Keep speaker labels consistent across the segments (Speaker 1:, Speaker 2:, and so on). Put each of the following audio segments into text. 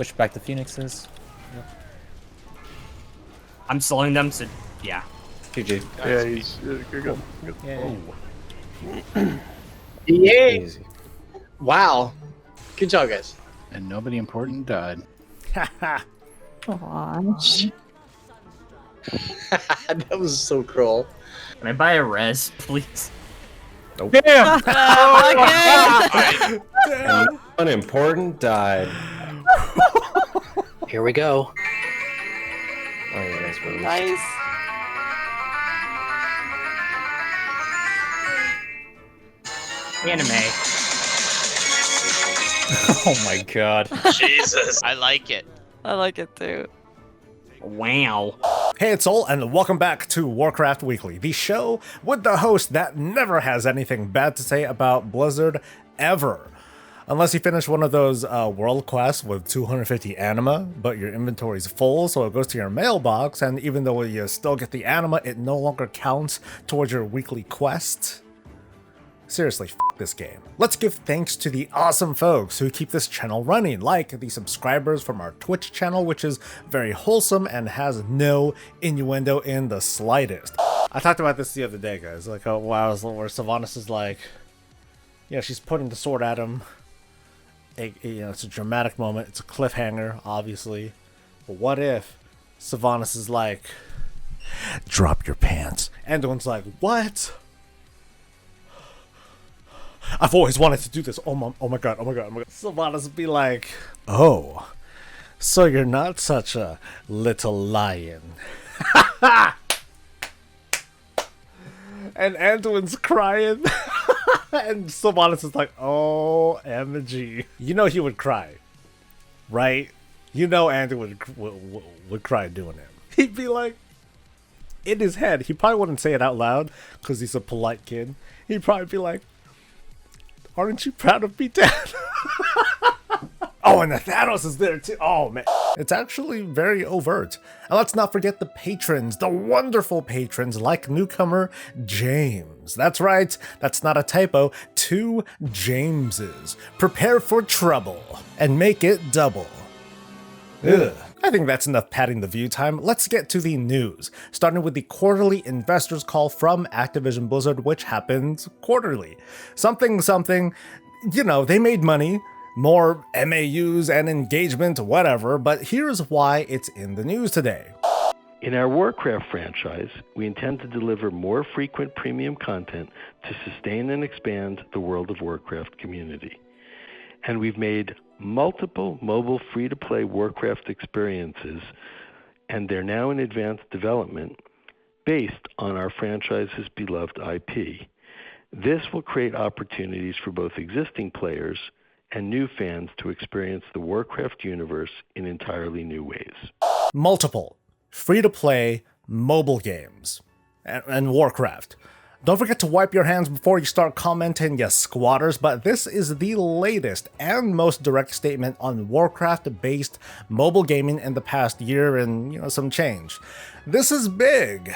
Speaker 1: Push back the phoenixes.
Speaker 2: I'm slowing them, so yeah.
Speaker 3: GG.
Speaker 4: Yeah, he's good.
Speaker 1: Yeah.
Speaker 5: Yeah.
Speaker 3: Easy.
Speaker 5: Wow. Good job, guys.
Speaker 6: And nobody important died.
Speaker 7: Aw.
Speaker 5: That was so cruel.
Speaker 2: Can I buy a res, please?
Speaker 1: Damn!
Speaker 3: And unimportant died.
Speaker 5: Here we go.
Speaker 3: Oh, yeah, nice one.
Speaker 7: Nice.
Speaker 2: Anime.
Speaker 1: Oh my god.
Speaker 8: Jesus. I like it.
Speaker 7: I like it too.
Speaker 2: Wow.
Speaker 9: Hey, it's Soul, and welcome back to Warcraft Weekly, the show with the host that never has anything bad to say about Blizzard ever. Unless you finish one of those world quests with 250 anima, but your inventory's full, so it goes to your mailbox, and even though you still get the anima, it no longer counts towards your weekly quest. Seriously, f*** this game. Let's give thanks to the awesome folks who keep this channel running, like the subscribers from our Twitch channel, which is very wholesome and has no innuendo in the slightest. I talked about this the other day, guys, like, oh wow, where Sylvanas is like, yeah, she's putting the sword at him. It's a dramatic moment, it's a cliffhanger, obviously. But what if Sylvanas is like, drop your pants? And Anduin's like, what? I've always wanted to do this. Oh my god. Sylvanas would be like, oh, so you're not such a little lion. And Anduin's crying. And Sylvanas is like, OMG. You know he would cry, right? You know Anduin would cry doing it. He'd be like, in his head, he probably wouldn't say it out loud because he's a polite kid. He'd probably be like, aren't you proud of me, Dad? Oh, and the Thanos is there too. Oh, man. It's actually very overt. And let's not forget the patrons, the wonderful patrons like newcomer James. That's right, that's not a typo. 2 Jameses. Prepare for trouble and make it double. Ugh. I think that's enough padding the view time. Let's get to the news, starting with the quarterly investors call from Activision Blizzard, which happens quarterly. Something, you know, they made money, more MAUs and engagement, whatever, but here's why it's in the news today.
Speaker 10: In our Warcraft franchise, we intend to deliver more frequent premium content to sustain and expand the World of Warcraft community. And we've made multiple mobile free-to-play Warcraft experiences, and they're now in advanced development based on our franchise's beloved IP. This will create opportunities for both existing players and new fans to experience the Warcraft universe in entirely new ways.
Speaker 9: Multiple free-to-play mobile games and Warcraft. Don't forget to wipe your hands before you start commenting, you squatters, but this is the latest and most direct statement on Warcraft-based mobile gaming in the past year and, some change. This is big.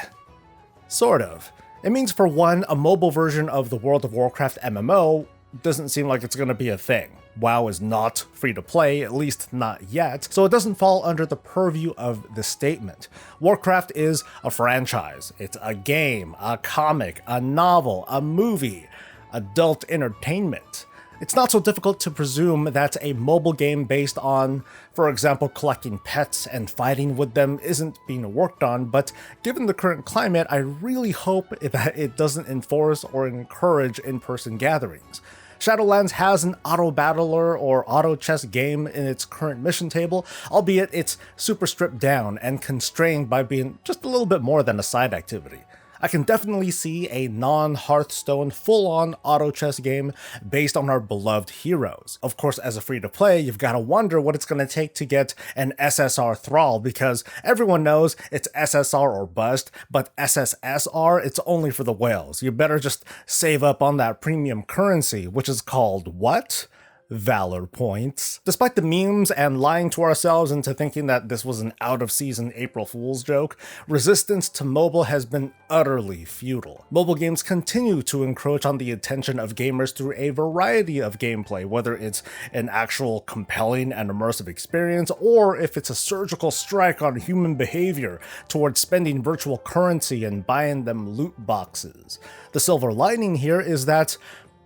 Speaker 9: Sort of. It means, for one, a mobile version of the World of Warcraft MMO doesn't seem like it's going to be a thing. WoW is not free to play, at least not yet, so it doesn't fall under the purview of the statement. Warcraft is a franchise. It's a game, a comic, a novel, a movie, adult entertainment. It's not so difficult to presume that a mobile game based on, for example, collecting pets and fighting with them isn't being worked on, but given the current climate, I really hope that it doesn't enforce or encourage in-person gatherings. Shadowlands has an auto-battler or auto-chess game in its current mission table, albeit it's super stripped down and constrained by being just a little bit more than a side activity. I can definitely see a non-Hearthstone full-on auto-chess game based on our beloved heroes. Of course, as a free-to-play, you've got to wonder what it's going to take to get an SSR Thrall, because everyone knows it's SSR or bust, but SSSR, it's only for the whales. You better just save up on that premium currency, which is called what? Valor points. Despite the memes and lying to ourselves into thinking that this was an out-of-season April Fool's joke, resistance to mobile has been utterly futile. Mobile games continue to encroach on the attention of gamers through a variety of gameplay, whether it's an actual compelling and immersive experience, or if it's a surgical strike on human behavior towards spending virtual currency and buying them loot boxes. The silver lining here is that,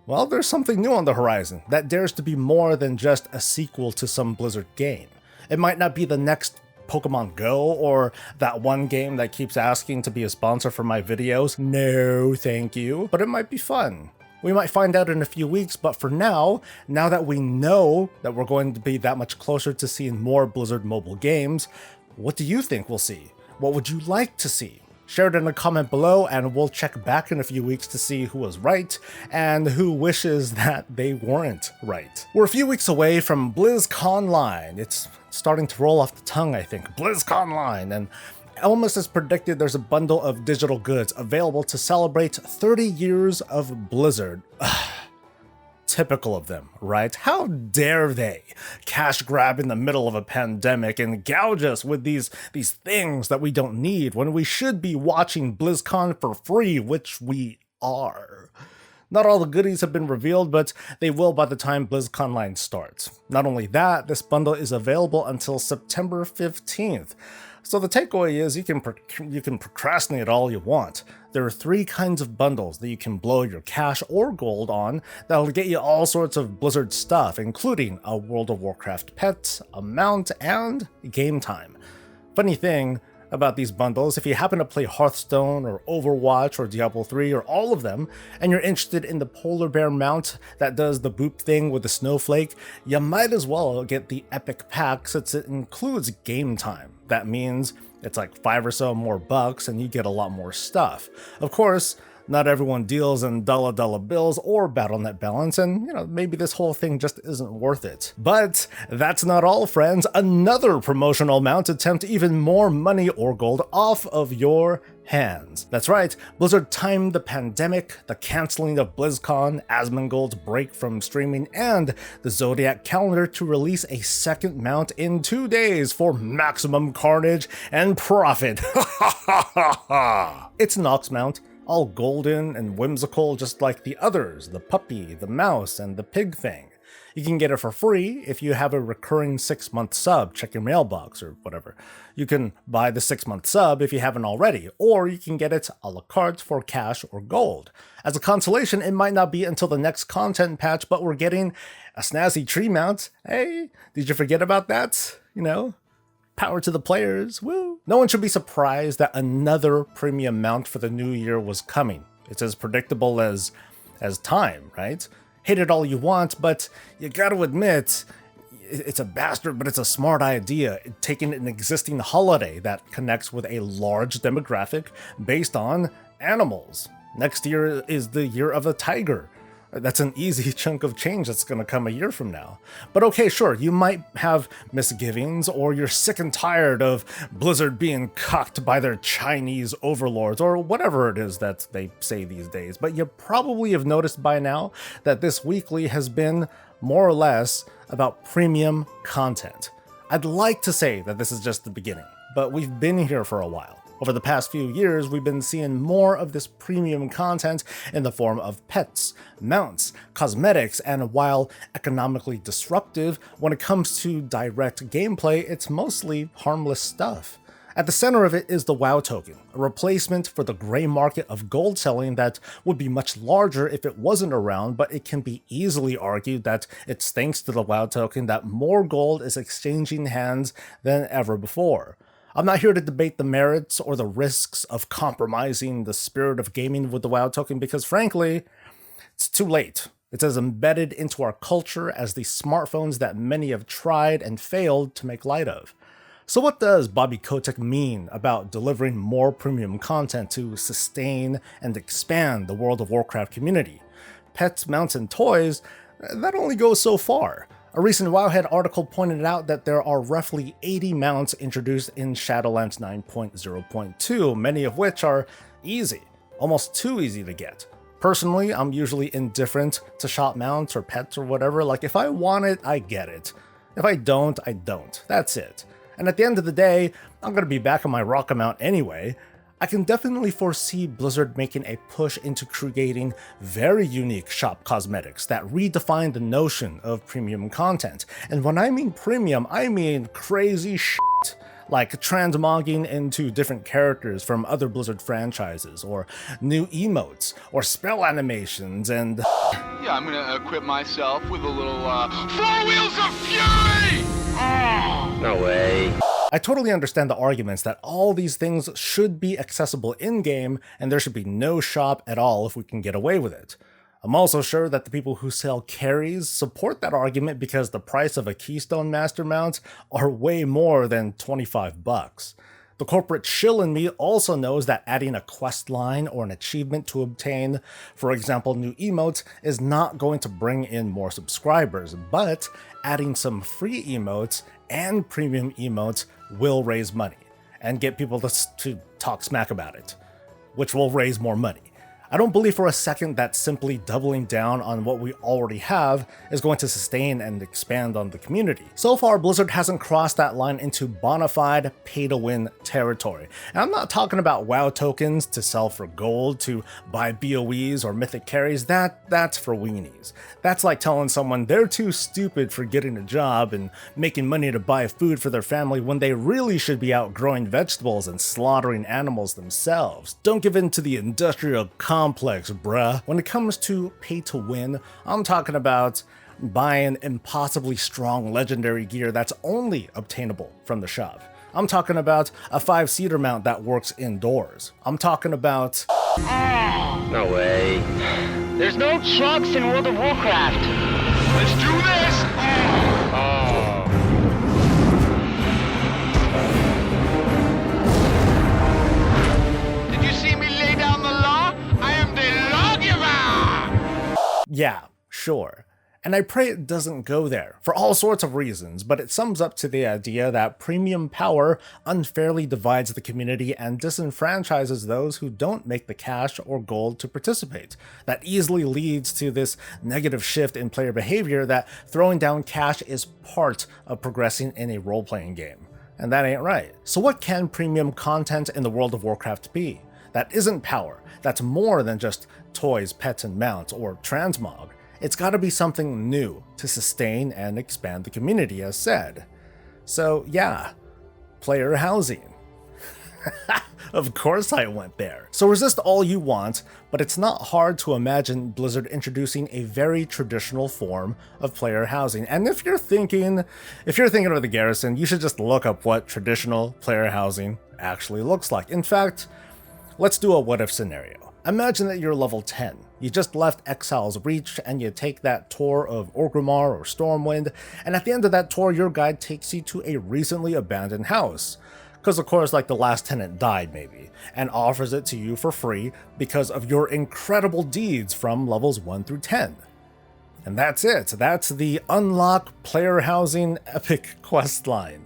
Speaker 9: well, there's something new on the horizon that dares to be more than just a sequel to some Blizzard game. It might not be the next Pokemon Go or that one game that keeps asking to be a sponsor for my videos. No, thank you. But it might be fun. We might find out in a few weeks, but for now that we know that we're going to be that much closer to seeing more Blizzard mobile games, what do you think we'll see? What would you like to see? Share it in a comment below, and we'll check back in a few weeks to see who was right and who wishes that they weren't right. We're a few weeks away from BlizzConline. It's starting to roll off the tongue, I think. BlizzConline, and almost as predicted, there's a bundle of digital goods available to celebrate 30 years of Blizzard. Typical of them, right? How dare they cash grab in the middle of a pandemic and gouge us with these things that we don't need when we should be watching BlizzCon for free, which we are. Not all the goodies have been revealed, but they will by the time BlizzConline starts. Not only that, this bundle is available until September 15th. So the takeaway is you can procrastinate all you want. There are 3 kinds of bundles that you can blow your cash or gold on that'll get you all sorts of Blizzard stuff, including a World of Warcraft pet, a mount, and game time. Funny thing about these bundles, if you happen to play Hearthstone or Overwatch or Diablo 3 or all of them, and you're interested in the polar bear mount that does the boop thing with the snowflake, you might as well get the epic pack since it includes game time. That means it's like $5 or so more bucks and you get a lot more stuff. Of course, not everyone deals in dollar bills or BattleNet balance, and maybe this whole thing just isn't worth it. But that's not all, friends. Another promotional mount to tempt even more money or gold off of your hands. That's right, Blizzard timed the pandemic, the canceling of BlizzCon, Asmongold's break from streaming, and the Zodiac calendar to release a second mount in 2 days for maximum carnage and profit. It's an Ox mount, all golden and whimsical just like the others, the puppy, the mouse, and the pig thing. You can get it for free if you have a recurring 6-month sub, check your mailbox or whatever. You can buy the 6-month sub if you haven't already, or you can get it a la carte for cash or gold. As a consolation, it might not be until the next content patch, but we're getting a snazzy tree mount. Hey, did you forget about that? Power to the players, woo! No one should be surprised that another premium mount for the new year was coming. It's as predictable as time, right? Hate it all you want, but you gotta admit, it's a bastard, but it's a smart idea, taking an existing holiday that connects with a large demographic based on animals. Next year is the year of the tiger. That's an easy chunk of change that's going to come a year from now. But okay, sure, you might have misgivings, or you're sick and tired of Blizzard being cucked by their Chinese overlords, or whatever it is that they say these days. But you probably have noticed by now that this weekly has been more or less about premium content. I'd like to say that this is just the beginning, but we've been here for a while. Over the past few years, we've been seeing more of this premium content in the form of pets, mounts, cosmetics, and while economically disruptive, when it comes to direct gameplay, it's mostly harmless stuff. At the center of it is the WoW token, a replacement for the gray market of gold selling that would be much larger if it wasn't around, but it can be easily argued that it's thanks to the WoW token that more gold is exchanging hands than ever before. I'm not here to debate the merits or the risks of compromising the spirit of gaming with the WoW token because, frankly, it's too late. It's as embedded into our culture as the smartphones that many have tried and failed to make light of. So what does Bobby Kotick mean about delivering more premium content to sustain and expand the World of Warcraft community? Pets, mounts, and toys, that only goes so far. A recent Wowhead article pointed out that there are roughly 80 mounts introduced in Shadowlands 9.0.2, many of which are easy, almost too easy to get. Personally, I'm usually indifferent to shop mounts or pets or whatever. Like, if I want it, I get it. If I don't, I don't. That's it. And at the end of the day, I'm going to be back on my rock amount anyway. I can definitely foresee Blizzard making a push into creating very unique shop cosmetics that redefine the notion of premium content. And when I mean premium, I mean crazy shit, like transmogging into different characters from other Blizzard franchises, or new emotes, or spell animations, and...
Speaker 4: Yeah, I'm gonna equip myself with a little, 4 Wheels of Fury!
Speaker 3: No way.
Speaker 9: I totally understand the arguments that all these things should be accessible in-game, and there should be no shop at all if we can get away with it. I'm also sure that the people who sell carries support that argument because the price of a Keystone Master mount are way more than 25 bucks. The corporate shill in me also knows that adding a quest line or an achievement to obtain, for example, new emotes, is not going to bring in more subscribers, but adding some free emotes and premium emotes will raise money and get people to talk smack about it, which will raise more money. I don't believe for a second that simply doubling down on what we already have is going to sustain and expand on the community. So far, Blizzard hasn't crossed that line into bona fide pay-to-win territory. And I'm not talking about WoW tokens to sell for gold, to buy BOEs or mythic carries. That's for weenies. That's like telling someone they're too stupid for getting a job and making money to buy food for their family when they really should be out growing vegetables and slaughtering animals themselves. Don't give in to the industrial complex, bruh. When it comes to pay to win, I'm talking about buying impossibly strong legendary gear that's only obtainable from the shop. I'm talking about a 5-seater mount that works indoors. I'm talking about...
Speaker 3: No way.
Speaker 11: There's no trucks in World of Warcraft.
Speaker 4: Let's do this! Did you see me lay down the law? I am the lawgiver!
Speaker 9: Yeah, sure. And I pray it doesn't go there, for all sorts of reasons, but it sums up to the idea that premium power unfairly divides the community and disenfranchises those who don't make the cash or gold to participate. That easily leads to this negative shift in player behavior that throwing down cash is part of progressing in a role-playing game. And that ain't right. So what can premium content in the World of Warcraft be? That isn't power, that's more than just toys, pets, and mounts, or transmog. It's gotta be something new to sustain and expand the community, as said. So yeah, player housing. Of course I went there. So resist all you want, but it's not hard to imagine Blizzard introducing a very traditional form of player housing. And if you're thinking of the Garrison, you should just look up what traditional player housing actually looks like. In fact, let's do a what-if scenario. Imagine that you're level 10. You just left Exile's Reach and you take that tour of Orgrimmar or Stormwind, and at the end of that tour your guide takes you to a recently abandoned house. Because of course, like, the last tenant died maybe, and offers it to you for free because of your incredible deeds from levels 1 through 10. And that's it. That's the Unlock Player Housing epic questline.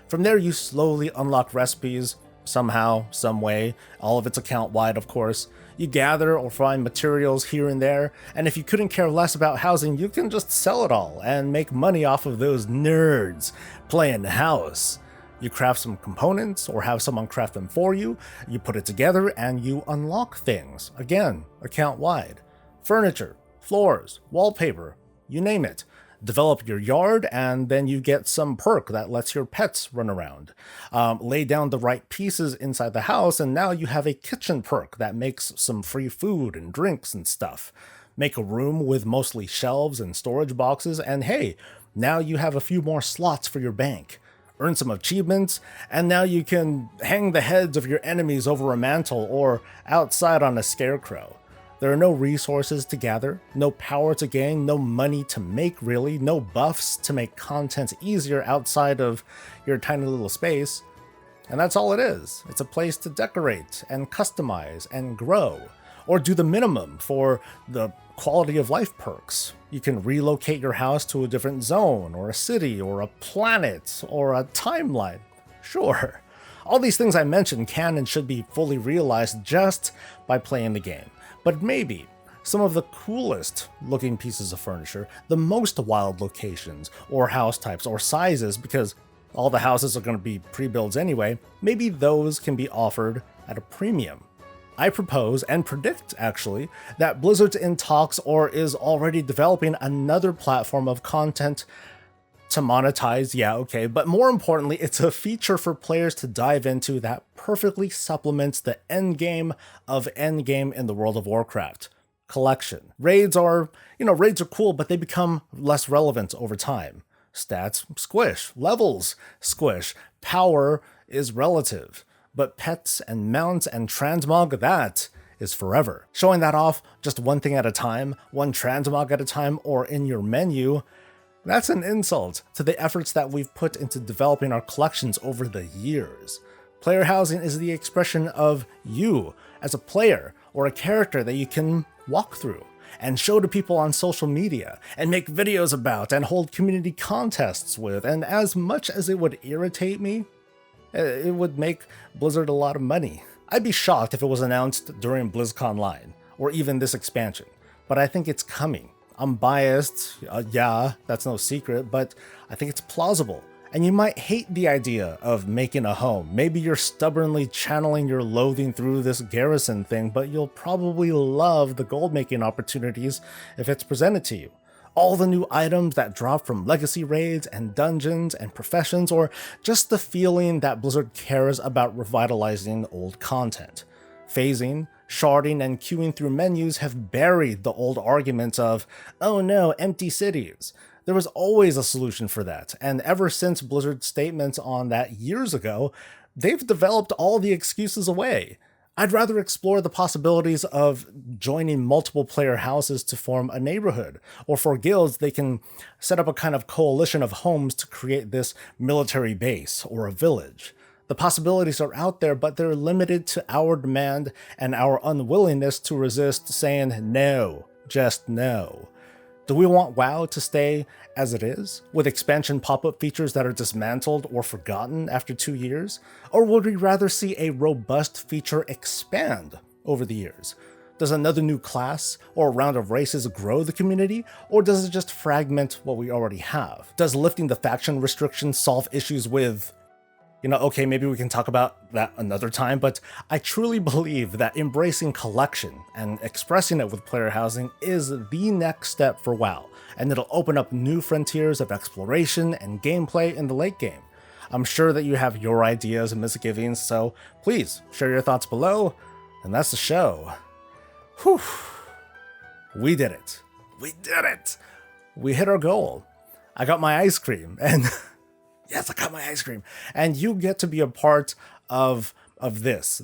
Speaker 9: From there you slowly unlock recipes, somehow, some way, all of it's account-wide of course. You gather or find materials here and there, and if you couldn't care less about housing, you can just sell it all and make money off of those nerds playing house. You craft some components or have someone craft them for you, you put it together and you unlock things. Again, account-wide. Furniture, floors, wallpaper, you name it. Develop your yard, and then you get some perk that lets your pets run around. Lay down the right pieces inside the house, and now you have a kitchen perk that makes some free food and drinks and stuff. Make a room with mostly shelves and storage boxes, and hey, now you have a few more slots for your bank. Earn some achievements, and now you can hang the heads of your enemies over a mantle or outside on a scarecrow. There are no resources to gather, no power to gain, no money to make really, no buffs to make content easier outside of your tiny little space. And that's all it is. It's a place to decorate and customize and grow, or do the minimum for the quality of life perks. You can relocate your house to a different zone, or a city, or a planet, or a timeline. Sure. All these things I mentioned can and should be fully realized just by playing the game. But maybe, some of the coolest looking pieces of furniture, the most wild locations, or house types, or sizes, because all the houses are going to be pre-builds anyway, maybe those can be offered at a premium. I propose, and predict actually, that Blizzard's in talks or is already developing another platform of content to monetize, yeah, okay, but more importantly, it's a feature for players to dive into that perfectly supplements the endgame of endgame in the World of Warcraft. Collection. Raids are cool, but they become less relevant over time. Stats, squish. Levels, squish. Power is relative. But pets and mounts and transmog, that is forever. Showing that off just one thing at a time, one transmog at a time, or in your menu, that's an insult to the efforts that we've put into developing our collections over the years. Player housing is the expression of you as a player or a character that you can walk through and show to people on social media and make videos about and hold community contests with, and as much as it would irritate me, it would make Blizzard a lot of money. I'd be shocked if it was announced during BlizzCon Line, or even this expansion, but I think it's coming. I'm biased, yeah, that's no secret, but I think it's plausible. And you might hate the idea of making a home. Maybe you're stubbornly channeling your loathing through this garrison thing, but you'll probably love the gold making opportunities if it's presented to you. All the new items that drop from legacy raids and dungeons and professions, or just the feeling that Blizzard cares about revitalizing old content. Phasing, sharding, and queuing through menus have buried the old arguments of, oh no, empty cities. There was always a solution for that, and ever since Blizzard's statements on that years ago, they've developed all the excuses away. I'd rather explore the possibilities of joining multiple player houses to form a neighborhood, or for guilds they can set up a kind of coalition of homes to create this military base or a village. The possibilities are out there, but they're limited to our demand and our unwillingness to resist saying no, just no. Do we want WoW to stay as it is, with expansion pop-up features that are dismantled or forgotten after 2 years? Or would we rather see a robust feature expand over the years? Does another new class or a round of races grow the community, or does it just fragment what we already have? Does lifting the faction restrictions solve issues with, okay, maybe we can talk about that another time, but I truly believe that embracing collection and expressing it with player housing is the next step for WoW, and it'll open up new frontiers of exploration and gameplay in the late game. I'm sure that you have your ideas and misgivings, so please share your thoughts below, and that's the show. Whew. We did it. We did it. We hit our goal. I got my ice cream, and yes, I got my ice cream. And you get to be a part of this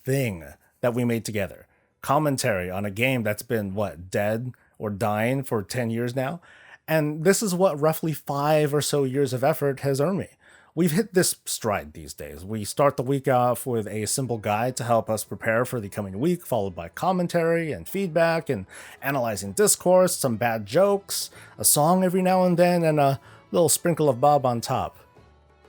Speaker 9: thing that we made together. Commentary on a game that's been, dead or dying for 10 years now? And this is what roughly 5 or so years of effort has earned me. We've hit this stride these days. We start the week off with a simple guide to help us prepare for the coming week, followed by commentary and feedback and analyzing discourse, some bad jokes, a song every now and then, and a little sprinkle of Bob on top.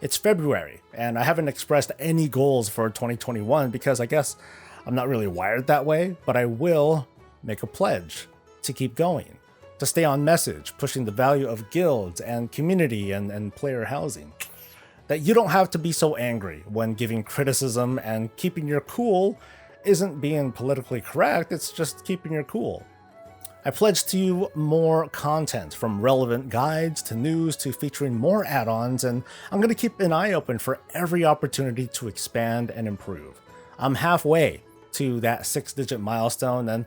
Speaker 9: It's February, and I haven't expressed any goals for 2021 because I guess I'm not really wired that way, but I will make a pledge to keep going, to stay on message, pushing the value of guilds and community and player housing. That you don't have to be so angry when giving criticism, and keeping your cool isn't being politically correct, it's just keeping your cool. I pledge to you more content, from relevant guides to news to featuring more add-ons, and I'm going to keep an eye open for every opportunity to expand and improve. I'm halfway to that 6-digit milestone, and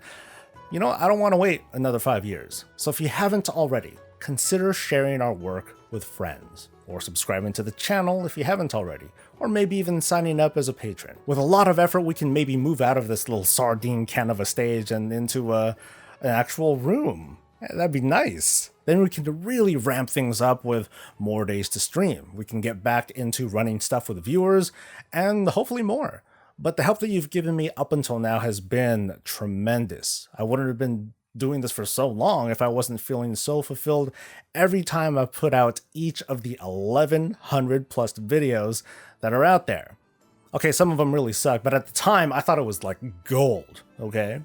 Speaker 9: I don't want to wait another 5 years. So if you haven't already, consider sharing our work with friends, or subscribing to the channel if you haven't already, or maybe even signing up as a patron. With a lot of effort, we can maybe move out of this little sardine can of a stage and into an actual room. That'd be nice. Then we can really ramp things up with more days to stream. We can get back into running stuff with viewers, and hopefully more. But the help that you've given me up until now has been tremendous. I wouldn't have been doing this for so long if I wasn't feeling so fulfilled every time I put out each of the 1,100 plus videos that are out there. Okay, some of them really suck, but at the time I thought it was like gold, okay?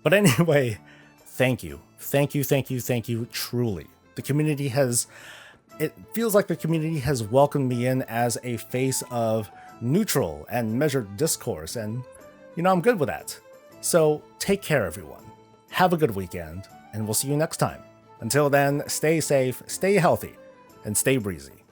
Speaker 9: But anyway, thank you. Thank you, thank you, thank you, truly. The community has, it feels like the community has welcomed me in as a face of neutral and measured discourse, and, you know, I'm good with that. So, take care, everyone. Have a good weekend, and we'll see you next time. Until then, stay safe, stay healthy, and stay breezy.